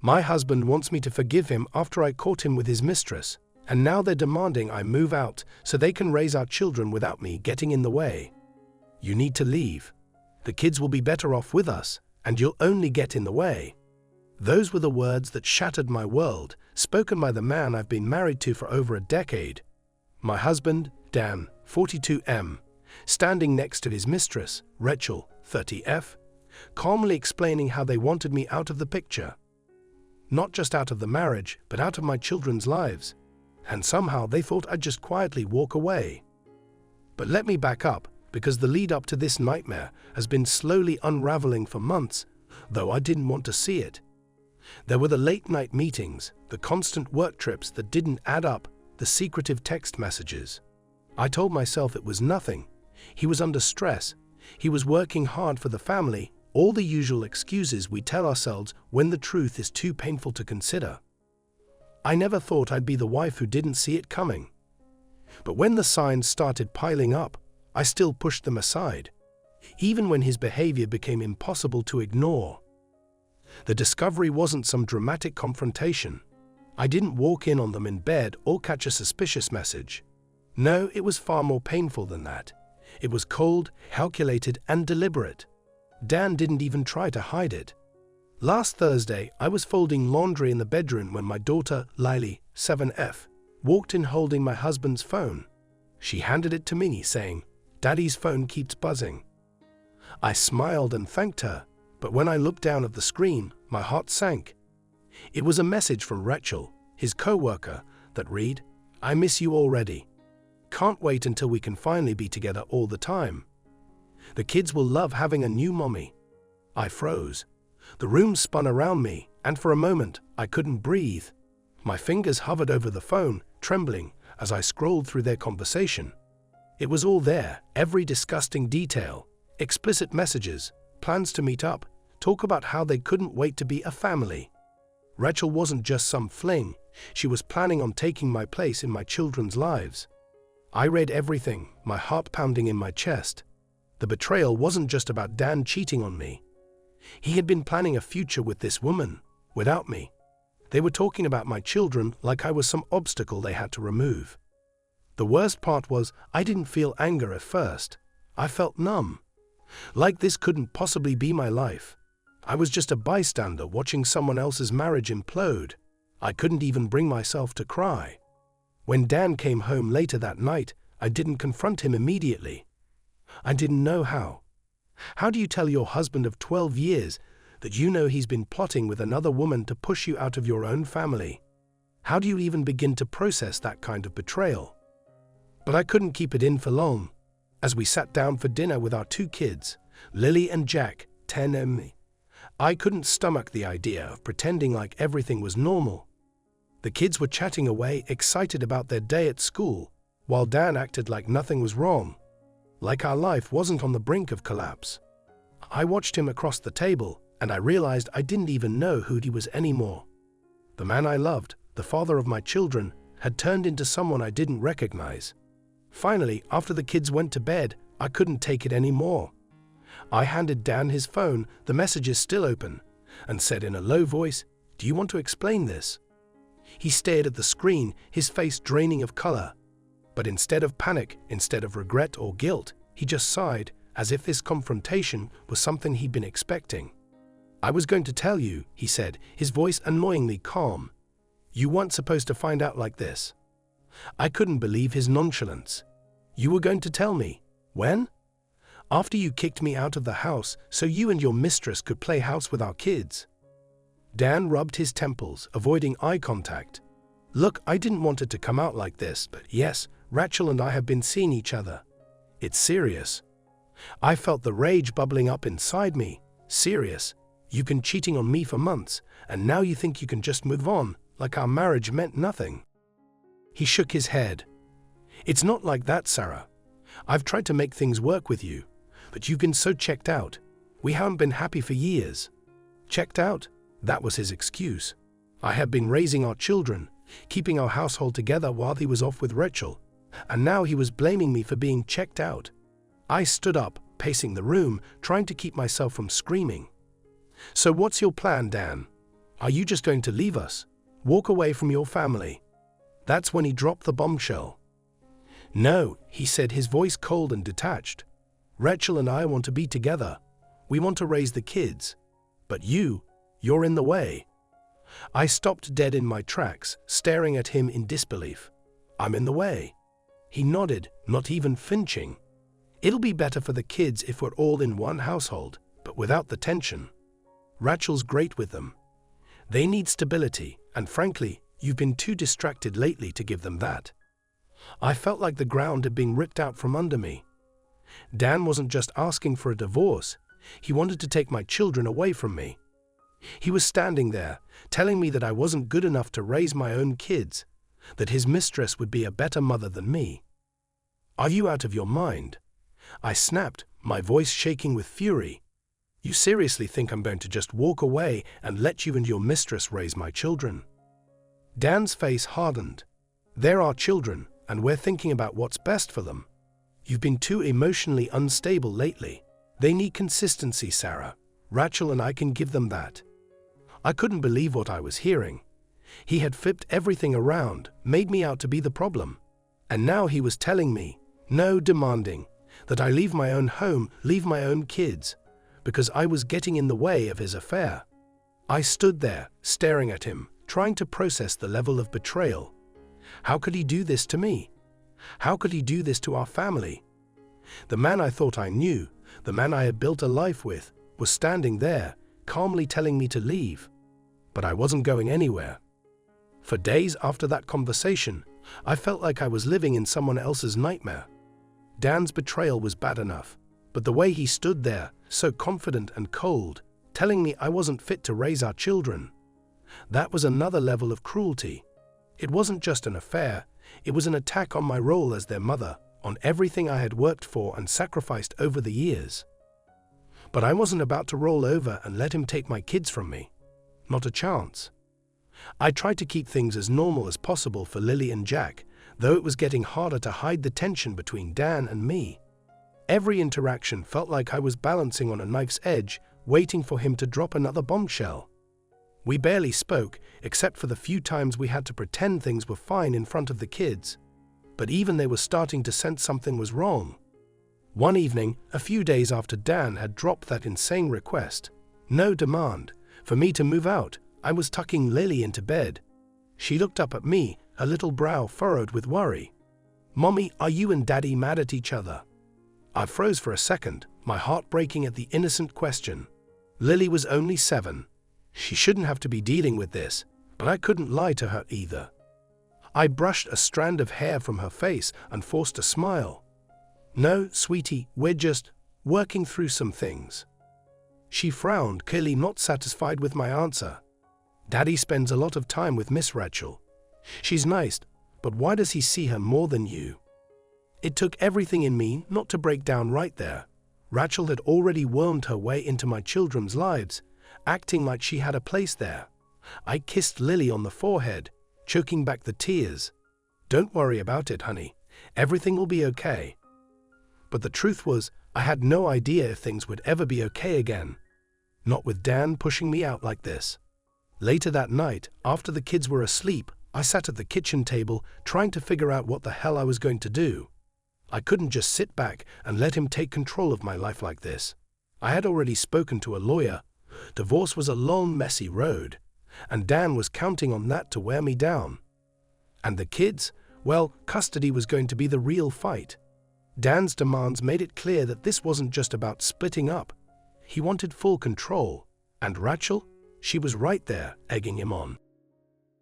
My husband wants me to forgive him after I caught him with his mistress, and now they're demanding I move out so they can raise our children without me getting in the way. You need to leave. The kids will be better off with us, and you'll only get in the way. Those were the words that shattered my world, spoken by the man I've been married to for over a decade. My husband, Dan, 42M, standing next to his mistress, Rachel, 30F, calmly explaining how they wanted me out of the picture. Not just out of the marriage, but out of my children's lives. And somehow they thought I'd just quietly walk away. But let me back up, because the lead up to this nightmare has been slowly unraveling for months, though I didn't want to see it. There were the late-night meetings, the constant work trips that didn't add up, the secretive text messages. I told myself it was nothing. He was under stress. He was working hard for the family, all the usual excuses we tell ourselves when the truth is too painful to consider. I never thought I'd be the wife who didn't see it coming. But when the signs started piling up, I still pushed them aside, even when his behavior became impossible to ignore. The discovery wasn't some dramatic confrontation. I didn't walk in on them in bed or catch a suspicious message. No, it was far more painful than that. It was cold, calculated, and deliberate. Dan didn't even try to hide it. Last Thursday, I was folding laundry in the bedroom when my daughter, Lily, 7F, walked in holding my husband's phone. She handed it to me, saying, "Daddy's phone keeps buzzing." I smiled and thanked her, but when I looked down at the screen, my heart sank. It was a message from Rachel, his co-worker, that read, "I miss you already. Can't wait until we can finally be together all the time. The kids will love having a new mommy." I froze. The room spun around me, and for a moment, I couldn't breathe. My fingers hovered over the phone, trembling, as I scrolled through their conversation. It was all there, every disgusting detail, explicit messages, plans to meet up, talk about how they couldn't wait to be a family. Rachel wasn't just some fling, she was planning on taking my place in my children's lives. I read everything, my heart pounding in my chest. The betrayal wasn't just about Dan cheating on me. He had been planning a future with this woman, without me. They were talking about my children like I was some obstacle they had to remove. The worst part was, I didn't feel anger at first. I felt numb. Like this couldn't possibly be my life. I was just a bystander watching someone else's marriage implode. I couldn't even bring myself to cry. When Dan came home later that night, I didn't confront him immediately. I didn't know how. How do you tell your husband of 12 years that you know he's been plotting with another woman to push you out of your own family? How do you even begin to process that kind of betrayal? But I couldn't keep it in for long. As we sat down for dinner with our two kids, Lily and Jack, 10 and me, I couldn't stomach the idea of pretending like everything was normal. The kids were chatting away, excited about their day at school, while Dan acted like nothing was wrong, like our life wasn't on the brink of collapse. I watched him across the table, and I realized I didn't even know who he was anymore. The man I loved, the father of my children, had turned into someone I didn't recognize. Finally, after the kids went to bed, I couldn't take it anymore. I handed Dan his phone, the messages still open, and said in a low voice, "Do you want to explain this?" He stared at the screen, his face draining of color. But instead of panic, instead of regret or guilt, he just sighed, as if this confrontation was something he'd been expecting. "I was going to tell you," he said, his voice annoyingly calm. "You weren't supposed to find out like this." I couldn't believe his nonchalance. "You were going to tell me? When?" "After you kicked me out of the house so you and your mistress could play house with our kids." Dan rubbed his temples, avoiding eye contact. "Look, I didn't want it to come out like this, but yes, Rachel and I have been seeing each other. It's serious." I felt the rage bubbling up inside me. Serious? You've been cheating on me for months, and now you think you can just move on, like our marriage meant nothing. He shook his head. "It's not like that, Sarah. I've tried to make things work with you, but you've been so checked out. We haven't been happy for years." Checked out? That was his excuse. I had been raising our children, keeping our household together while he was off with Rachel, and now he was blaming me for being checked out. I stood up, pacing the room, trying to keep myself from screaming. "So what's your plan, Dan? Are you just going to leave us? Walk away from your family? That's when he dropped the bombshell. No, he said, his voice cold and detached. Rachel and I want to be together. We want to raise the kids. But you're in the way. I stopped dead in my tracks, staring at him in disbelief. I'm in the way. He nodded, not even flinching. It'll be better for the kids if we're all in one household, but without the tension. Rachel's great with them. They need stability, and frankly, you've been too distracted lately to give them that. I felt like the ground had been ripped out from under me. Dan wasn't just asking for a divorce. He wanted to take my children away from me. He was standing there, telling me that I wasn't good enough to raise my own kids, that his mistress would be a better mother than me. Are you out of your mind? I snapped, my voice shaking with fury. You seriously think I'm going to just walk away and let you and your mistress raise my children? Dan's face hardened. They're our children, and we're thinking about what's best for them. You've been too emotionally unstable lately. They need consistency, Sarah. Rachel and I can give them that. I couldn't believe what I was hearing. He had flipped everything around, made me out to be the problem. And now he was telling me, no, demanding, that I leave my own home, leave my own kids, because I was getting in the way of his affair. I stood there, staring at him, trying to process the level of betrayal. How could he do this to me? How could he do this to our family? The man I thought I knew, the man I had built a life with, was standing there, calmly telling me to leave. But I wasn't going anywhere. For days after that conversation, I felt like I was living in someone else's nightmare. Dan's betrayal was bad enough, but the way he stood there, so confident and cold, telling me I wasn't fit to raise our children, that was another level of cruelty. It wasn't just an affair, it was an attack on my role as their mother, on everything I had worked for and sacrificed over the years. But I wasn't about to roll over and let him take my kids from me. Not a chance. I tried to keep things as normal as possible for Lily and Jack, though it was getting harder to hide the tension between Dan and me. Every interaction felt like I was balancing on a knife's edge, waiting for him to drop another bombshell. We barely spoke, except for the few times we had to pretend things were fine in front of the kids. But even they were starting to sense something was wrong. One evening, a few days after Dan had dropped that insane request, no demand, for me to move out, I was tucking Lily into bed. She looked up at me, her little brow furrowed with worry. "Mommy, are you and Daddy mad at each other?" I froze for a second, my heart breaking at the innocent question. Lily was only 7. She shouldn't have to be dealing with this, but I couldn't lie to her either. I brushed a strand of hair from her face and forced a smile. "No, sweetie, we're just working through some things." She frowned, clearly not satisfied with my answer. "Daddy spends a lot of time with Miss Rachel. She's nice, but why does he see her more than you?" It took everything in me not to break down right there. Rachel had already wormed her way into my children's lives, acting like she had a place there. I kissed Lily on the forehead, choking back the tears. "Don't worry about it, honey. Everything will be okay." But the truth was, I had no idea if things would ever be okay again. Not with Dan pushing me out like this. Later that night, after the kids were asleep, I sat at the kitchen table trying to figure out what the hell I was going to do. I couldn't just sit back and let him take control of my life like this. I had already spoken to a lawyer. Divorce was a long, messy road, and Dan was counting on that to wear me down. And the kids? Well, custody was going to be the real fight. Dan's demands made it clear that this wasn't just about splitting up. He wanted full control. And Rachel? She was right there, egging him on.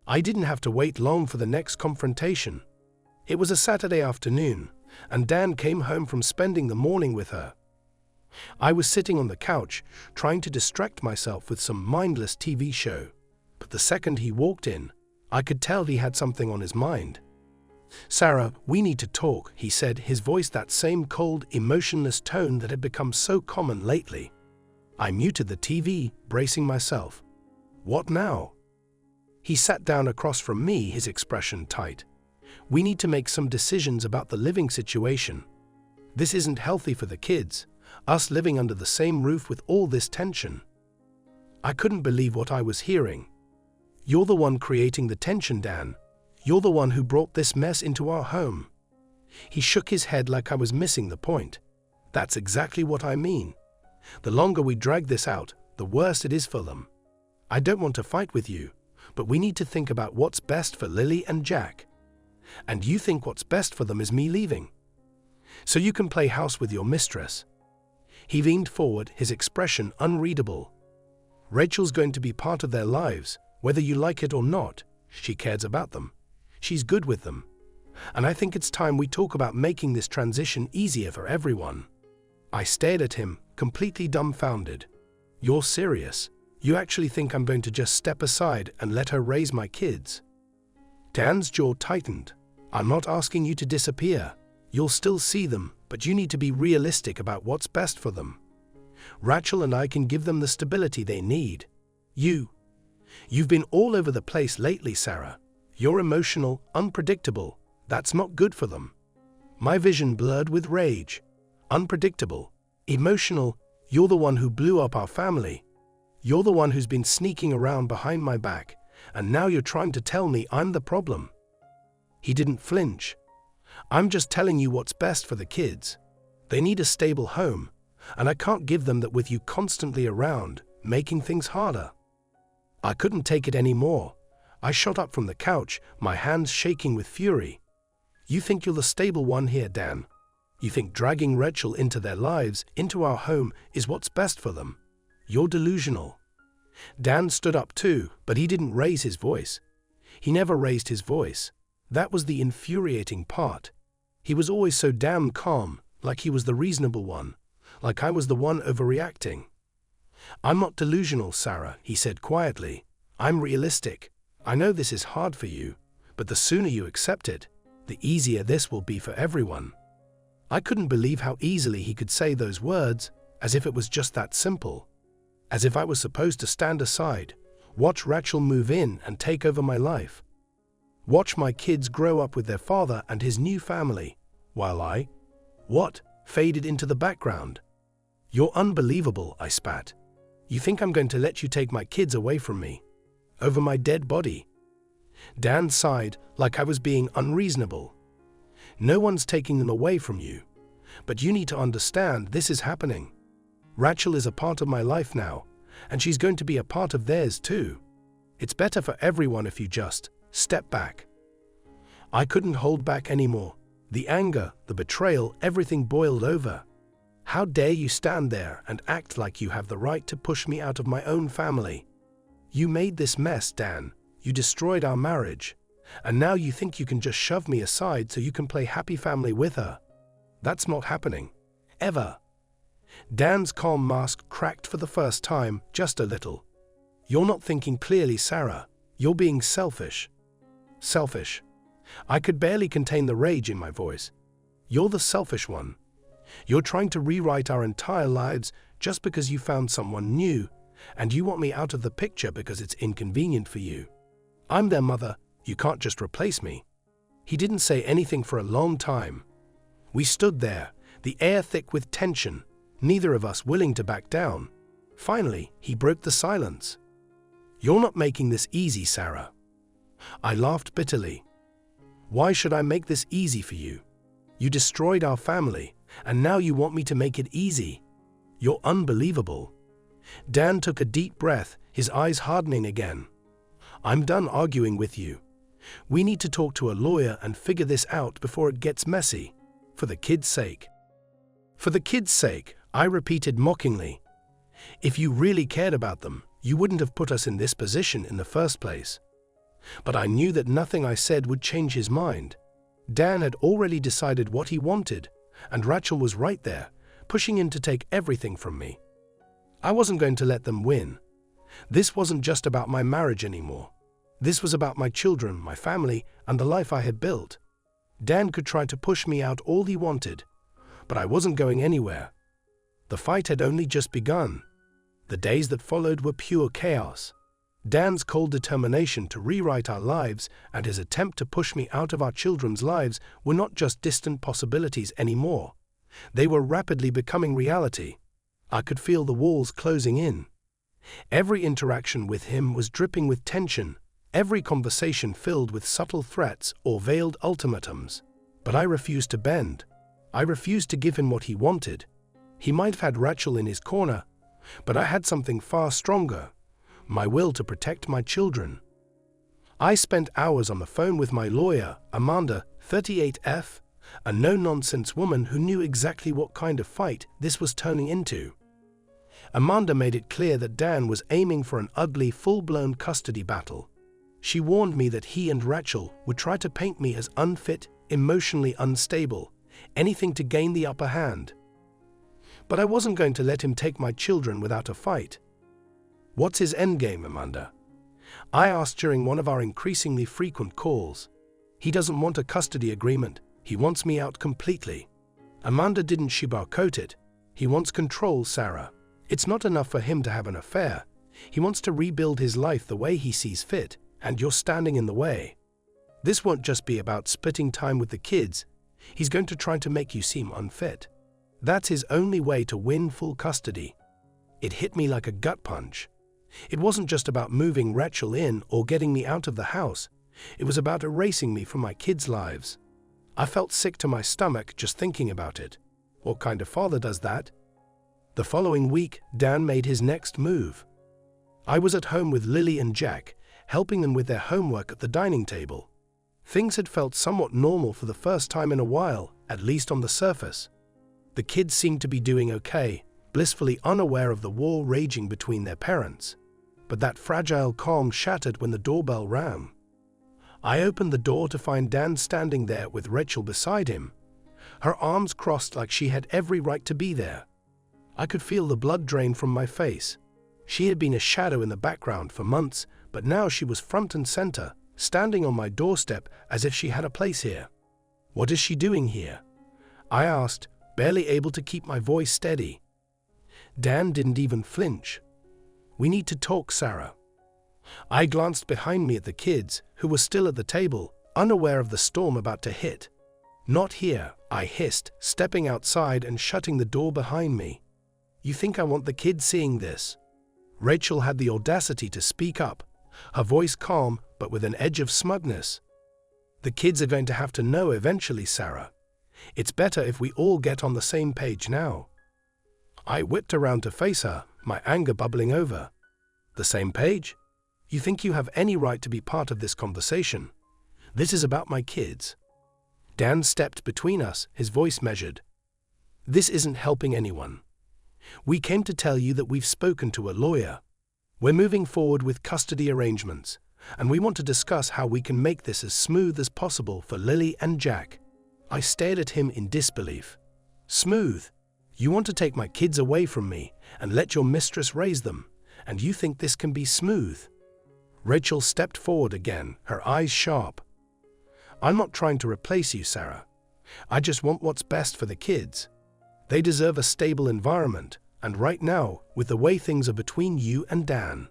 I didn't have to wait long for the next confrontation. It was a Saturday afternoon, and Dan came home from spending the morning with her. I was sitting on the couch, trying to distract myself with some mindless TV show. But the second he walked in, I could tell he had something on his mind. "Sarah, we need to talk," he said, his voice that same cold, emotionless tone that had become so common lately. I muted the TV, bracing myself. "What now?" He sat down across from me, his expression tight. "We need to make some decisions about the living situation. This isn't healthy for the kids, us living under the same roof with all this tension." I couldn't believe what I was hearing. You're the one creating the tension, Dan. You're the one who brought this mess into our home. He shook his head like I was missing the point. That's exactly what I mean. The longer we drag this out, the worse it is for them. I don't want to fight with you, but we need to think about what's best for Lily and Jack. And you think what's best for them is me leaving. So you can play house with your mistress. He leaned forward, his expression unreadable. Rachel's going to be part of their lives, whether you like it or not. She cares about them. She's good with them. And I think it's time we talk about making this transition easier for everyone. I stared at him, completely dumbfounded. You're serious? You actually think I'm going to just step aside and let her raise my kids? Dan's jaw tightened. I'm not asking you to disappear. You'll still see them, but you need to be realistic about what's best for them. Rachel and I can give them the stability they need. You've been all over the place lately, Sarah. You're emotional, unpredictable. That's not good for them. My vision blurred with rage. Unpredictable, emotional. You're the one who blew up our family. You're the one who's been sneaking around behind my back, and now you're trying to tell me I'm the problem. He didn't flinch. I'm just telling you what's best for the kids. They need a stable home, and I can't give them that with you constantly around, making things harder. I couldn't take it anymore. I shot up from the couch, my hands shaking with fury. You think you're the stable one here, Dan? You think dragging Rachel into their lives, into our home, is what's best for them? You're delusional. Dan stood up too, but he didn't raise his voice. He never raised his voice. That was the infuriating part. He was always so damn calm, like he was the reasonable one, like I was the one overreacting. I'm not delusional, Sarah, he said quietly. I'm realistic. I know this is hard for you, but the sooner you accept it, the easier this will be for everyone. I couldn't believe how easily he could say those words, as if it was just that simple. As if I was supposed to stand aside, watch Rachel move in and take over my life. Watch my kids grow up with their father and his new family, while I, faded into the background. You're unbelievable, I spat. You think I'm going to let you take my kids away from me? Over my dead body? Dan sighed like I was being unreasonable. No one's taking them away from you, but you need to understand this is happening. Rachel is a part of my life now, and she's going to be a part of theirs too. It's better for everyone if you just step back. I couldn't hold back anymore. The anger, the betrayal, everything boiled over. How dare you stand there and act like you have the right to push me out of my own family? You made this mess, Dan. You destroyed our marriage. And now you think you can just shove me aside so you can play happy family with her. That's not happening. Ever. Dan's calm mask cracked for the first time, just a little. You're not thinking clearly, Sarah. You're being selfish. Selfish. I could barely contain the rage in my voice. You're the selfish one. You're trying to rewrite our entire lives just because you found someone new, and you want me out of the picture because it's inconvenient for you. I'm their mother. You can't just replace me. He didn't say anything for a long time. We stood there, the air thick with tension, neither of us willing to back down. Finally, he broke the silence. You're not making this easy, Sarah. I laughed bitterly. Why should I make this easy for you? You destroyed our family, and now you want me to make it easy. You're unbelievable. Dan took a deep breath, his eyes hardening again. I'm done arguing with you. We need to talk to a lawyer and figure this out before it gets messy. For the kids' sake. For the kids' sake, I repeated mockingly. If you really cared about them, you wouldn't have put us in this position in the first place. But I knew that nothing I said would change his mind. Dan had already decided what he wanted, and Rachel was right there, pushing in to take everything from me. I wasn't going to let them win. This wasn't just about my marriage anymore. This was about my children, my family, and the life I had built. Dan could try to push me out all he wanted, but I wasn't going anywhere. The fight had only just begun. The days that followed were pure chaos. Dan's cold determination to rewrite our lives and his attempt to push me out of our children's lives were not just distant possibilities anymore. They were rapidly becoming reality. I could feel the walls closing in. Every interaction with him was dripping with tension, every conversation filled with subtle threats or veiled ultimatums. But I refused to bend. I refused to give him what he wanted. He might have had Rachel in his corner, but I had something far stronger, my will to protect my children. I spent hours on the phone with my lawyer, Amanda, 38F, a no-nonsense woman who knew exactly what kind of fight this was turning into. Amanda made it clear that Dan was aiming for an ugly, full-blown custody battle. She warned me that he and Rachel would try to paint me as unfit, emotionally unstable, anything to gain the upper hand. But I wasn't going to let him take my children without a fight. What's his endgame, Amanda? I asked during one of our increasingly frequent calls. He doesn't want a custody agreement. He wants me out completely. Amanda didn't sugarcoat it. He wants control, Sarah. It's not enough for him to have an affair. He wants to rebuild his life the way he sees fit, and you're standing in the way. This won't just be about splitting time with the kids. He's going to try to make you seem unfit. That's his only way to win full custody. It hit me like a gut punch. It wasn't just about moving Rachel in or getting me out of the house. It was about erasing me from my kids' lives. I felt sick to my stomach just thinking about it. What kind of father does that? The following week, Dan made his next move. I was at home with Lily and Jack, helping them with their homework at the dining table. Things had felt somewhat normal for the first time in a while, at least on the surface. The kids seemed to be doing okay, blissfully unaware of the war raging between their parents. But that fragile calm shattered when the doorbell rang. I opened the door to find Dan standing there with Rachel beside him, her arms crossed like she had every right to be there. I could feel the blood drain from my face. She had been a shadow in the background for months, but now she was front and center, standing on my doorstep as if she had a place here. "What is she doing here?" I asked, barely able to keep my voice steady. Dan didn't even flinch. "We need to talk, Sarah." I glanced behind me at the kids, who were still at the table, unaware of the storm about to hit. "Not here," I hissed, stepping outside and shutting the door behind me. "You think I want the kids seeing this?" Rachel had the audacity to speak up, her voice calm but with an edge of smugness. "The kids are going to have to know eventually, Sarah. It's better if we all get on the same page now." I whipped around to face her, my anger bubbling over. "The same page? You think you have any right to be part of this conversation? This is about my kids." Dan stepped between us, his voice measured. "This isn't helping anyone. We came to tell you that we've spoken to a lawyer. We're moving forward with custody arrangements, and we want to discuss how we can make this as smooth as possible for Lily and Jack." I stared at him in disbelief. "Smooth? You want to take my kids away from me and let your mistress raise them, and you think this can be smooth?" Rachel stepped forward again, her eyes sharp. "I'm not trying to replace you, Sarah. I just want what's best for the kids. They deserve a stable environment, and right now, with the way things are between you and Dan."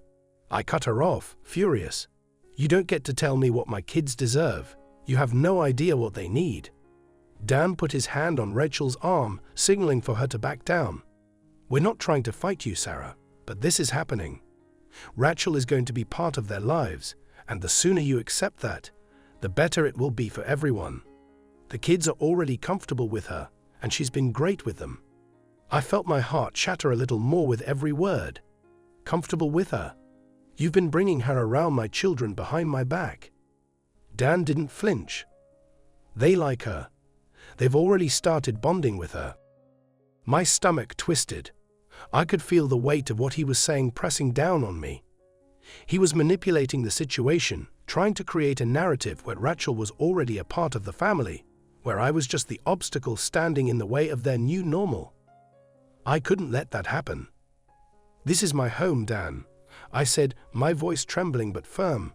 I cut her off, furious. "You don't get to tell me what my kids deserve. You have no idea what they need." Dan put his hand on Rachel's arm, signaling for her to back down. "We're not trying to fight you, Sarah, but this is happening. Rachel is going to be part of their lives, and the sooner you accept that, the better it will be for everyone. The kids are already comfortable with her, and she's been great with them." I felt my heart shatter a little more with every word. "Comfortable with her? You've been bringing her around my children behind my back." Dan didn't flinch. "They like her. They've already started bonding with her." My stomach twisted. I could feel the weight of what he was saying pressing down on me. He was manipulating the situation, trying to create a narrative where Rachel was already a part of the family, where I was just the obstacle standing in the way of their new normal. I couldn't let that happen. "This is my home, Dan," I said, my voice trembling but firm.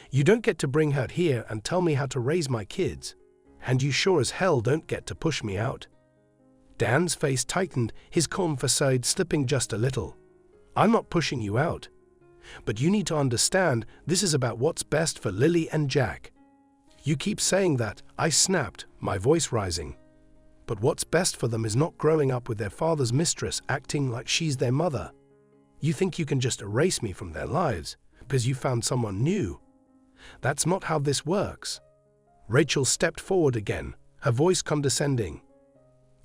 "You don't get to bring her here and tell me how to raise my kids, and you sure as hell don't get to push me out." Dan's face tightened, his calm facade slipping just a little. "I'm not pushing you out. But you need to understand this is about what's best for Lily and Jack." "You keep saying that," I snapped, my voice rising. "But what's best for them is not growing up with their father's mistress acting like she's their mother. You think you can just erase me from their lives because you found someone new. That's not how this works. Rachel stepped forward again, her voice condescending.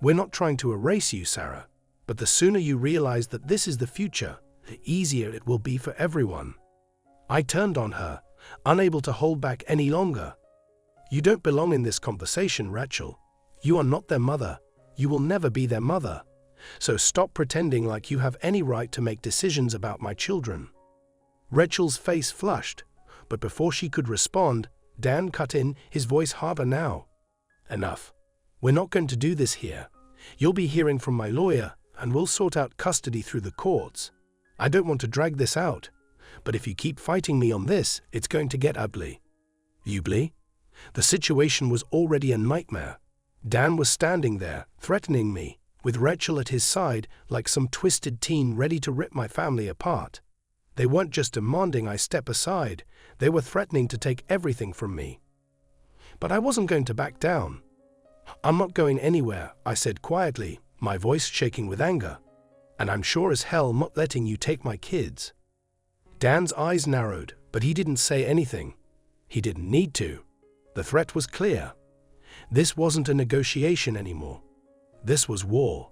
We're not trying to erase you, Sarah, but the sooner you realize that this is the future, the easier it will be for everyone. I turned on her, unable to hold back any longer. You don't belong in this conversation, Rachel. You are not their mother. You will never be their mother. So stop pretending like you have any right to make decisions about my children. Rachel's face flushed, but before she could respond, Dan cut in, his voice harder now. Enough. We're not going to do this here. You'll be hearing from my lawyer, and we'll sort out custody through the courts. I don't want to drag this out, but if you keep fighting me on this, it's going to get ugly. Ugly? The situation was already a nightmare. Dan was standing there, threatening me, with Rachel at his side like some twisted teen ready to rip my family apart. They weren't just demanding I step aside, they were threatening to take everything from me. But I wasn't going to back down. I'm not going anywhere, I said quietly, my voice shaking with anger. And I'm sure as hell not letting you take my kids. Dan's eyes narrowed, but he didn't say anything. He didn't need to. The threat was clear. This wasn't a negotiation anymore. This was war.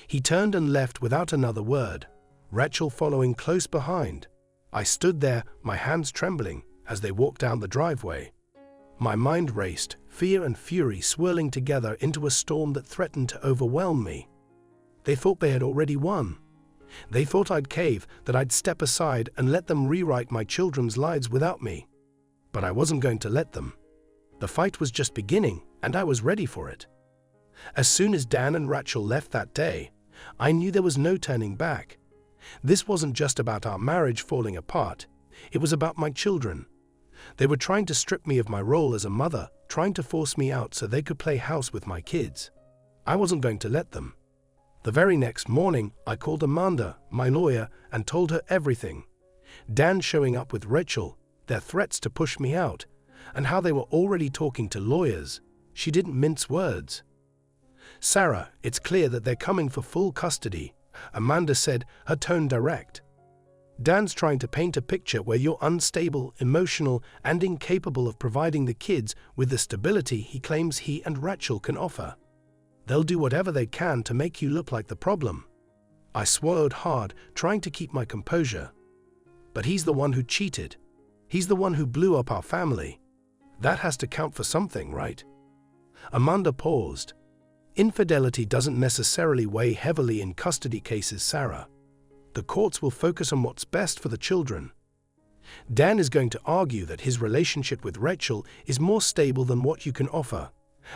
He turned and left without another word, Rachel following close behind. I stood there, my hands trembling, as they walked down the driveway. My mind raced, fear and fury swirling together into a storm that threatened to overwhelm me. They thought they had already won. They thought I'd cave, that I'd step aside and let them rewrite my children's lives without me. But I wasn't going to let them. The fight was just beginning, and I was ready for it. As soon as Dan and Rachel left that day, I knew there was no turning back. This wasn't just about our marriage falling apart. It was about my children. They were trying to strip me of my role as a mother, trying to force me out so they could play house with my kids. I wasn't going to let them. The very next morning, I called Amanda, my lawyer, and told her everything. Dan showing up with Rachel, their threats to push me out, and how they were already talking to lawyers. She didn't mince words. Sarah, it's clear that they're coming for full custody, Amanda said, her tone direct. Dan's trying to paint a picture where you're unstable, emotional, and incapable of providing the kids with the stability he claims he and Rachel can offer. They'll do whatever they can to make you look like the problem. I swallowed hard, trying to keep my composure. But he's the one who cheated. He's the one who blew up our family. That has to count for something, right? Amanda paused. Infidelity doesn't necessarily weigh heavily in custody cases, Sarah. The courts will focus on what's best for the children. Dan is going to argue that his relationship with Rachel is more stable than what you can offer,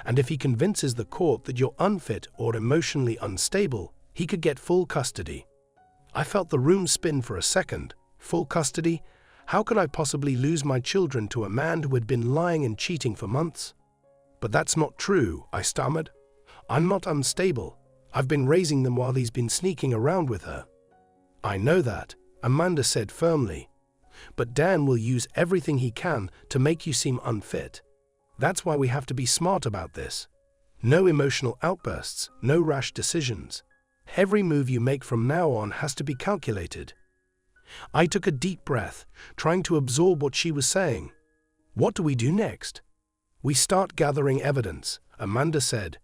and if he convinces the court that you're unfit or emotionally unstable, he could get full custody. I felt the room spin for a second. Full custody? How could I possibly lose my children to a man who had been lying and cheating for months? But that's not true, I stammered. I'm not unstable. I've been raising them while he's been sneaking around with her. I know that, Amanda said firmly. But Dan will use everything he can to make you seem unfit. That's why we have to be smart about this. No emotional outbursts, no rash decisions. Every move you make from now on has to be calculated. I took a deep breath, trying to absorb what she was saying. What do we do next? We start gathering evidence, Amanda said.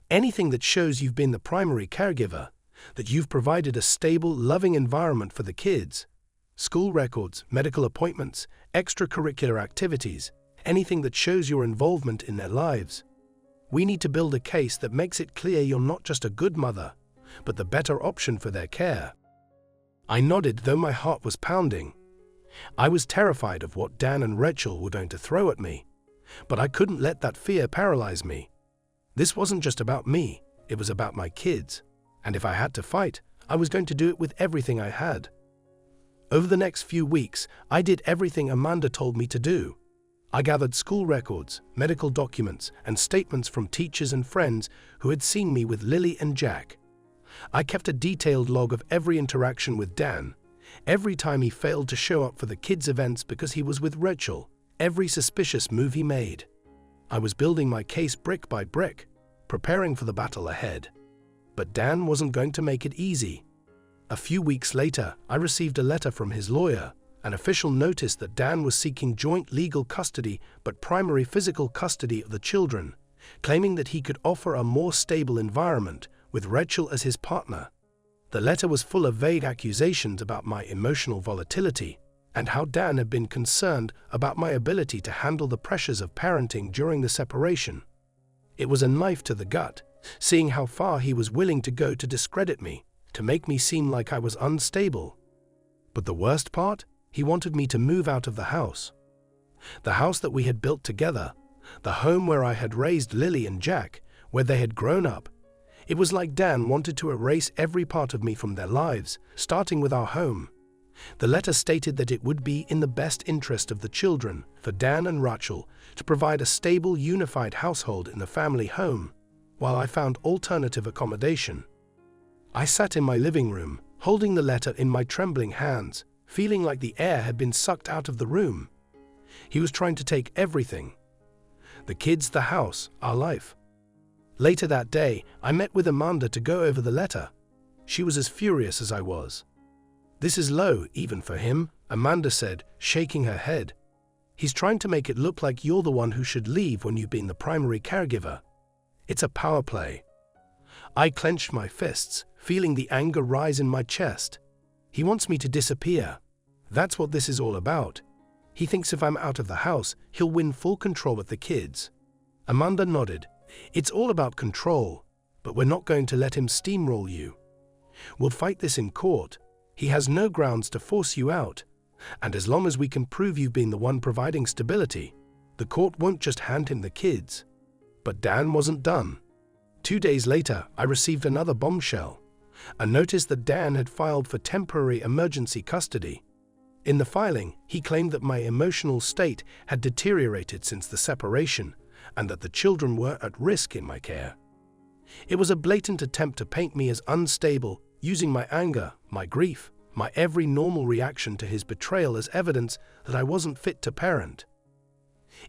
Anything that shows you've been the primary caregiver, that you've provided a stable, loving environment for the kids. School records, medical appointments, extracurricular activities, anything that shows your involvement in their lives. We need to build a case that makes it clear you're not just a good mother, but the better option for their care. I nodded, though my heart was pounding. I was terrified of what Dan and Rachel were going to throw at me, but I couldn't let that fear paralyze me. This wasn't just about me, it was about my kids, and if I had to fight, I was going to do it with everything I had. Over the next few weeks, I did everything Amanda told me to do. I gathered school records, medical documents, and statements from teachers and friends who had seen me with Lily and Jack. I kept a detailed log of every interaction with Dan, every time he failed to show up for the kids' events because he was with Rachel, every suspicious move he made. I was building my case brick by brick, preparing for the battle ahead. But Dan wasn't going to make it easy. A few weeks later, I received a letter from his lawyer, An official noticed that Dan was seeking joint legal custody but primary physical custody of the children, claiming that he could offer a more stable environment with Rachel as his partner. The letter was full of vague accusations about my emotional volatility and how Dan had been concerned about my ability to handle the pressures of parenting during the separation. It was a knife to the gut, seeing how far he was willing to go to discredit me, to make me seem like I was unstable. But the worst part? He wanted me to move out of the house. The house that we had built together, the home where I had raised Lily and Jack, where they had grown up. It was like Dan wanted to erase every part of me from their lives, starting with our home. The letter stated that it would be in the best interest of the children for Dan and Rachel to provide a stable, unified household in the family home, while I found alternative accommodation. I sat in my living room, holding the letter in my trembling hands, feeling like the air had been sucked out of the room. He was trying to take everything. The kids, the house, our life. Later that day, I met with Amanda to go over the letter. She was as furious as I was. "This is low, even for him," Amanda said, shaking her head. "He's trying to make it look like you're the one who should leave when you've been the primary caregiver. It's a power play." I clenched my fists, feeling the anger rise in my chest. He wants me to disappear. That's what this is all about. He thinks if I'm out of the house, he'll win full control of the kids. Amanda nodded. "It's all about control, but we're not going to let him steamroll you. We'll fight this in court. He has no grounds to force you out, and as long as we can prove you've been the one providing stability, the court won't just hand him the kids." But Dan wasn't done. 2 days later, I received another bombshell, a notice that Dan had filed for temporary emergency custody. In the filing, he claimed that my emotional state had deteriorated since the separation and that the children were at risk in my care. It was a blatant attempt to paint me as unstable, using my anger, my grief, my every normal reaction to his betrayal as evidence that I wasn't fit to parent.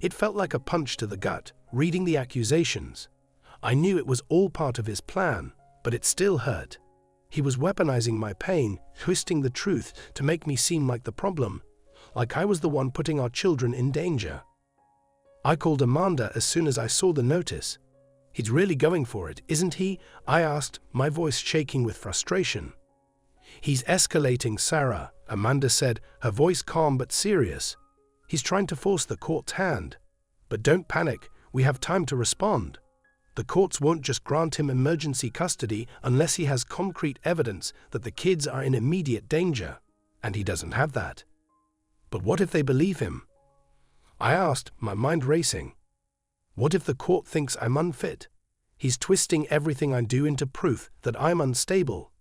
It felt like a punch to the gut, reading the accusations. I knew it was all part of his plan, but it still hurt. He was weaponizing my pain, twisting the truth to make me seem like the problem, like I was the one putting our children in danger. I called Amanda as soon as I saw the notice. "He's really going for it, isn't he?" I asked, my voice shaking with frustration. "He's escalating, Sarah," Amanda said, her voice calm but serious. "He's trying to force the court's hand. But don't panic, we have time to respond. The courts won't just grant him emergency custody unless he has concrete evidence that the kids are in immediate danger, and he doesn't have that." "But what if they believe him?" I asked, my mind racing. "What if the court thinks I'm unfit? He's twisting everything I do into proof that I'm unstable."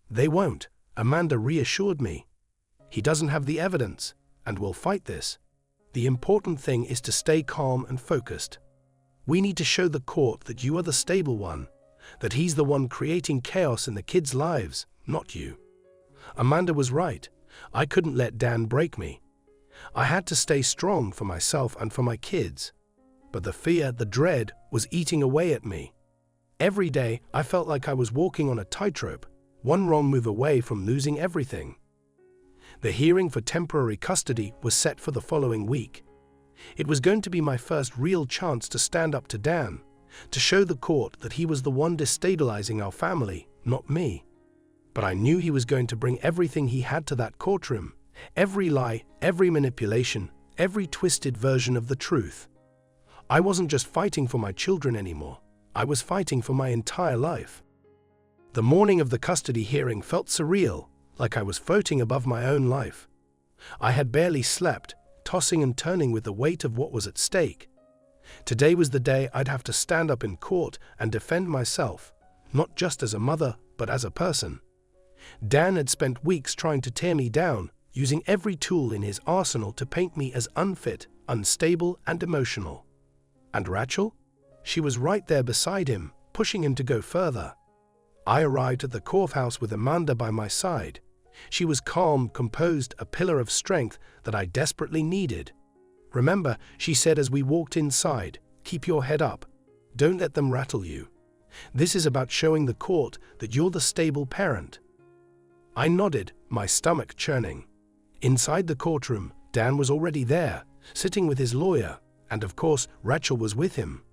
"They won't," Amanda reassured me. "He doesn't have the evidence, and we'll fight this. The important thing is to stay calm and focused. We need to show the court that you are the stable one, that he's the one creating chaos in the kids' lives, not you." Amanda was right. I couldn't let Dan break me. I had to stay strong for myself and for my kids. But the fear, the dread, was eating away at me. Every day, I felt like I was walking on a tightrope, one wrong move away from losing everything. The hearing for temporary custody was set for the following week. It was going to be my first real chance to stand up to Dan, to show the court that he was the one destabilizing our family, not me. But I knew he was going to bring everything he had to that courtroom, every lie, every manipulation, every twisted version of the truth. I wasn't just fighting for my children anymore, I was fighting for my entire life. The morning of the custody hearing felt surreal, like I was floating above my own life. I had barely slept, tossing and turning with the weight of what was at stake. Today was the day I'd have to stand up in court and defend myself, not just as a mother, but as a person. Dan had spent weeks trying to tear me down, using every tool in his arsenal to paint me as unfit, unstable, and emotional. And Rachel? She was right there beside him, pushing him to go further. I arrived at the courthouse with Amanda by my side. She was calm, composed, a pillar of strength that I desperately needed. "Remember," she said as we walked inside, "keep your head up. Don't let them rattle you. This is about showing the court that you're the stable parent." I nodded, my stomach churning. Inside the courtroom, Dan was already there, sitting with his lawyer, and of course, Rachel was with him.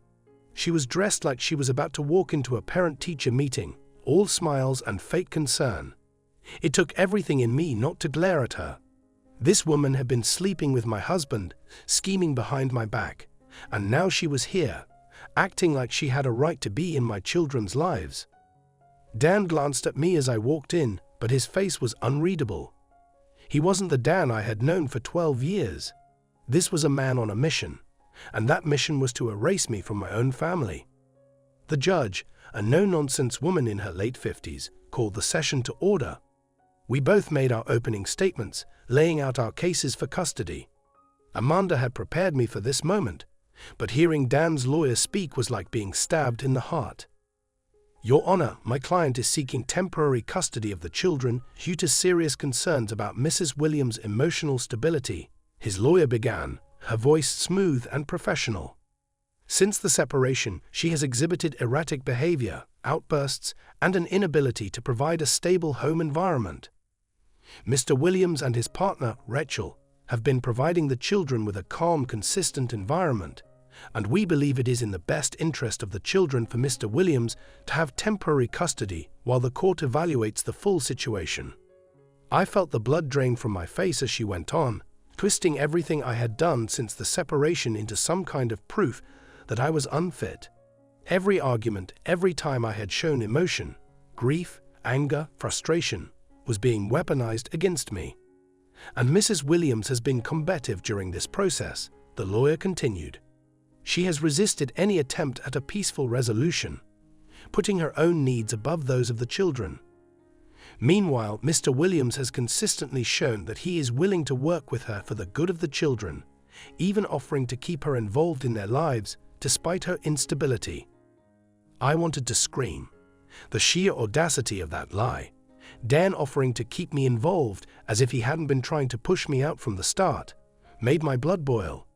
She was dressed like she was about to walk into a parent-teacher meeting, all smiles and fake concern. It took everything in me not to glare at her. This woman had been sleeping with my husband, scheming behind my back, and now she was here, acting like she had a right to be in my children's lives. Dan glanced at me as I walked in, but his face was unreadable. He wasn't the Dan I had known for 12 years. This was a man on a mission, and that mission was to erase me from my own family. The judge, a no-nonsense woman in her late 50s, called the session to order. We both made our opening statements, laying out our cases for custody. Amanda had prepared me for this moment, but hearing Dan's lawyer speak was like being stabbed in the heart. Your Honor, my client is seeking temporary custody of the children due to serious concerns about Mrs. Williams' emotional stability, his lawyer began, her voice smooth and professional. Since the separation, she has exhibited erratic behavior, outbursts, and an inability to provide a stable home environment. Mr. Williams and his partner, Rachel, have been providing the children with a calm, consistent environment, and we believe it is in the best interest of the children for Mr. Williams to have temporary custody while the court evaluates the full situation. I felt the blood drain from my face as she went on, twisting everything I had done since the separation into some kind of proof that I was unfit. Every argument, every time I had shown emotion, grief, anger, frustration, was being weaponized against me. And Mrs. Williams has been combative during this process, the lawyer continued. She has resisted any attempt at a peaceful resolution, putting her own needs above those of the children. Meanwhile, Mr. Williams has consistently shown that he is willing to work with her for the good of the children, even offering to keep her involved in their lives despite her instability. I wanted to scream. The sheer audacity of that lie. Dan offering to keep me involved as if he hadn't been trying to push me out from the start, made my blood boil.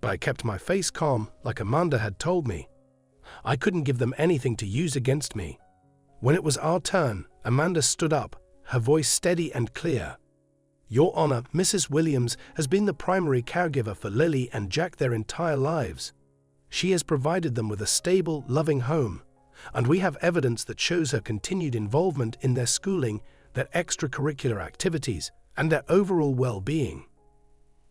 But I kept my face calm, like Amanda had told me. I couldn't give them anything to use against me. When it was our turn, Amanda stood up, her voice steady and clear. Your Honor, Mrs. Williams has been the primary caregiver for Lily and Jack their entire lives. She has provided them with a stable, loving home, and we have evidence that shows her continued involvement in their schooling, their extracurricular activities, and their overall well-being.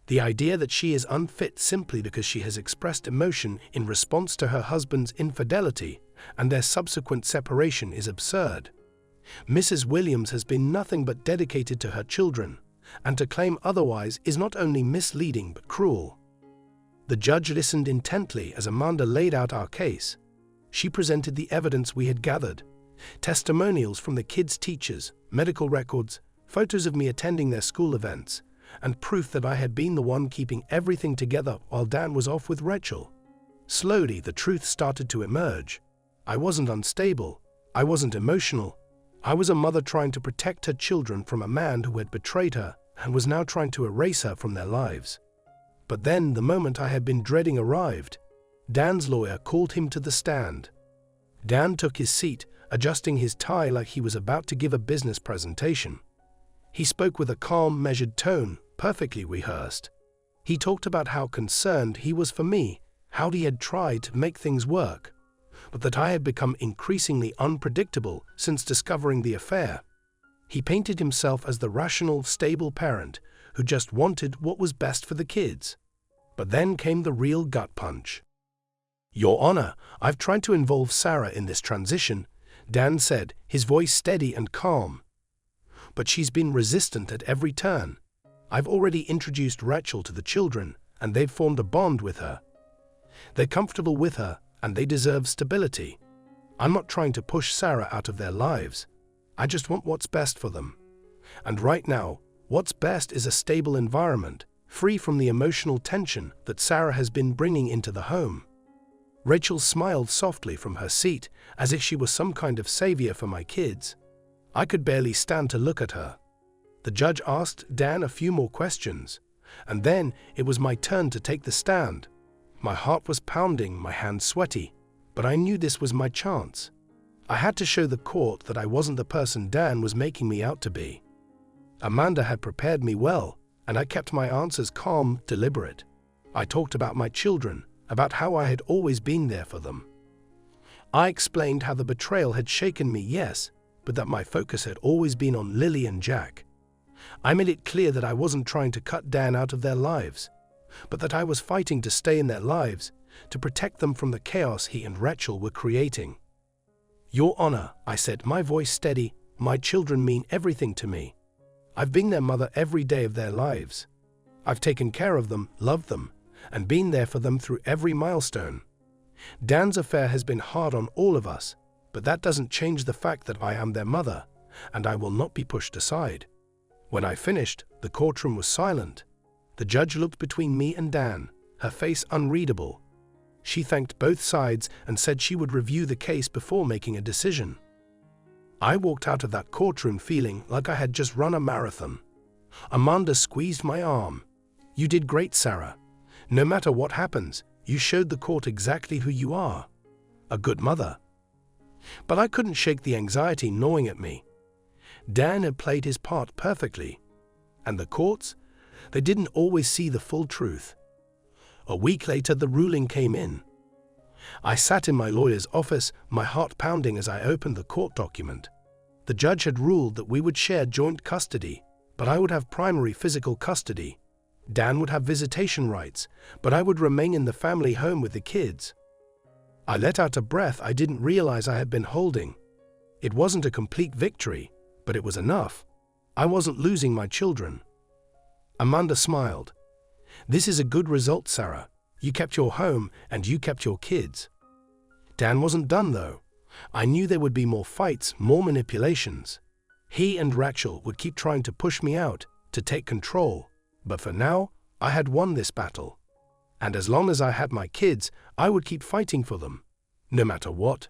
The idea that she is unfit simply because she has expressed emotion in response to her husband's infidelity and their subsequent separation is absurd. Mrs. Williams has been nothing but dedicated to her children, and to claim otherwise is not only misleading but cruel. The judge listened intently as Amanda laid out our case. She presented the evidence we had gathered, testimonials from the kids' teachers, medical records, photos of me attending their school events, and proof that I had been the one keeping everything together while Dan was off with Rachel. Slowly, the truth started to emerge. I wasn't unstable. I wasn't emotional. I was a mother trying to protect her children from a man who had betrayed her and was now trying to erase her from their lives. But then the moment I had been dreading arrived. Dan's lawyer called him to the stand. Dan took his seat, adjusting his tie like he was about to give a business presentation. He spoke with a calm, measured tone, perfectly rehearsed. He talked about how concerned he was for me, how he had tried to make things work, but that I had become increasingly unpredictable since discovering the affair. He painted himself as the rational, stable parent who just wanted what was best for the kids. But then came the real gut punch. Your Honor, I've tried to involve Sarah in this transition, Dan said, his voice steady and calm. But she's been resistant at every turn. I've already introduced Rachel to the children, and they've formed a bond with her. They're comfortable with her, and they deserve stability. I'm not trying to push Sarah out of their lives. I just want what's best for them. And right now, what's best is a stable environment, free from the emotional tension that Sarah has been bringing into the home. Rachel smiled softly from her seat, as if she was some kind of savior for my kids. I could barely stand to look at her. The judge asked Dan a few more questions, and then it was my turn to take the stand. My heart was pounding, my hands sweaty, but I knew this was my chance. I had to show the court that I wasn't the person Dan was making me out to be. Amanda had prepared me well, and I kept my answers calm, deliberate. I talked about my children, about how I had always been there for them. I explained how the betrayal had shaken me, yes, but that my focus had always been on Lily and Jack. I made it clear that I wasn't trying to cut Dan out of their lives, but that I was fighting to stay in their lives, to protect them from the chaos he and Rachel were creating. Your Honor, I said, my voice steady, my children mean everything to me. I've been their mother every day of their lives. I've taken care of them, loved them, and been there for them through every milestone. Dan's affair has been hard on all of us, but that doesn't change the fact that I am their mother, and I will not be pushed aside. When I finished, the courtroom was silent. The judge looked between me and Dan, her face unreadable. She thanked both sides and said she would review the case before making a decision. I walked out of that courtroom feeling like I had just run a marathon. Amanda squeezed my arm. You did great, Sarah. No matter what happens, you showed the court exactly who you are. A good mother. But I couldn't shake the anxiety gnawing at me. Dan had played his part perfectly. And the courts? They didn't always see the full truth. A week later, the ruling came in. I sat in my lawyer's office, my heart pounding as I opened the court document. The judge had ruled that we would share joint custody, but I would have primary physical custody. Dan would have visitation rights, but I would remain in the family home with the kids. I let out a breath I didn't realize I had been holding. It wasn't a complete victory, but it was enough. I wasn't losing my children. Amanda smiled. This is a good result, Sarah. You kept your home and you kept your kids. Dan wasn't done, though. I knew there would be more fights, more manipulations. He and Rachel would keep trying to push me out, to take control. But for now, I had won this battle. And as long as I had my kids, I would keep fighting for them, no matter what.